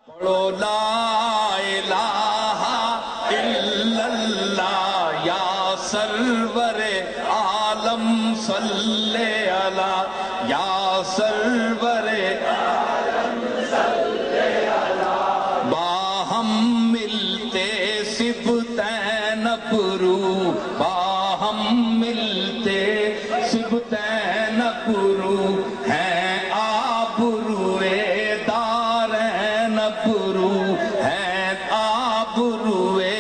پڑھو لا الہ الا اللہ یا سرور عالم صلی علی یا سرور عالم صلی علی باہم ملتے سبتین ابرو باہم ملتے سبتین ابرو ہیں آبروئے دارین ابرو ہیں آبروئے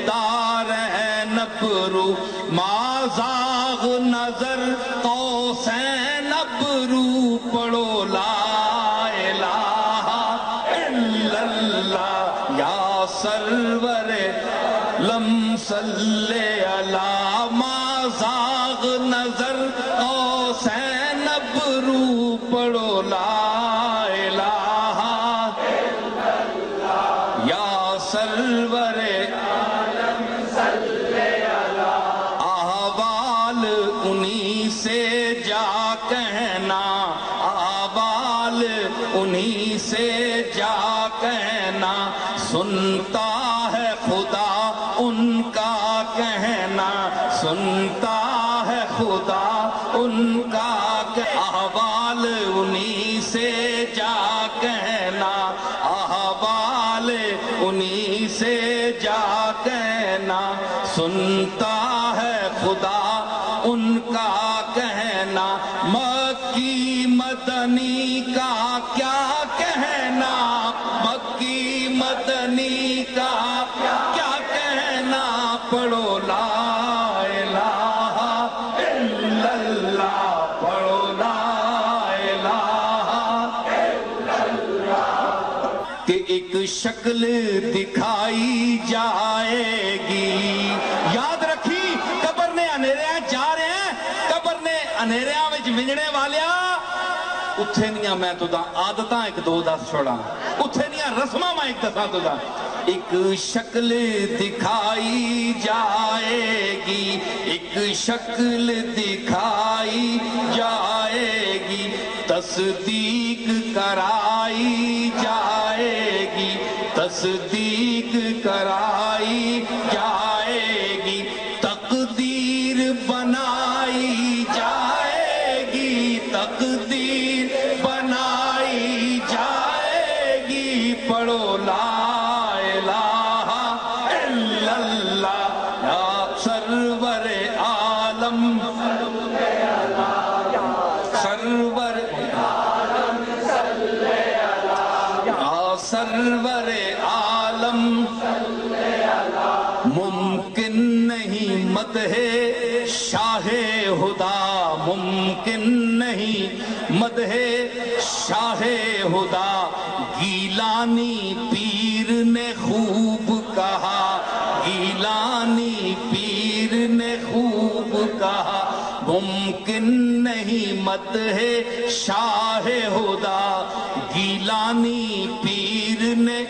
دارین ابرو ما زاغ نظر قوسین ابرو پڑھو لا الہ الا اللہ یا سرور لم صلی علی ما زاغ نظر قوسین ابرو پڑھو لا الہ الا اللہ یا سرور عالم صلی علی احوال انہی سے جا کہنا احوال انہی سے جا کہنا سنتا ہے خدا ان کا کہنا سنتا ہے خدا ان کا احوال انہی سے جا کہنا احوال انہی سے جا کہنا سنتا ہے خدا ان کا کہنا مکی مدنی کا کیا کہنا مکی مدنی کا کیا کہنا پڑھو لا الہ الا اللہ پڑھو لا الہ الا اللہ کہ ایک شکل دکھائی جائے گی یاد رکھی قبر نے انیرے جا رہے ہیں قبر نے انیرے وچ ونجنے والیا اتھے نہیں میں تو دا عادتاں ایک دو دس چھوڑا اتھے نہیں رسمہ میں ایک دساں تو دا ایک شکل دکھائی جائے گی ایک شکل دکھائی جائے گی تصدیق کرائی جائے گی تصدیق کرائی جائے گی تقدیر بنائی جائے گی تقدیر بنائی جائے گی پڑھو لا الہ الا اللہ یا سرور عالم سرور عالم یا سرور عالم ممکن نہیں مدح شاہ خدا ممکن نہیں مدح شاہ خدا گیلانی پیر نے خوب کہا گیلانی پیر نے خوب کہا ممکن نہیں مدح شاہ خدا گیلانی پیر نے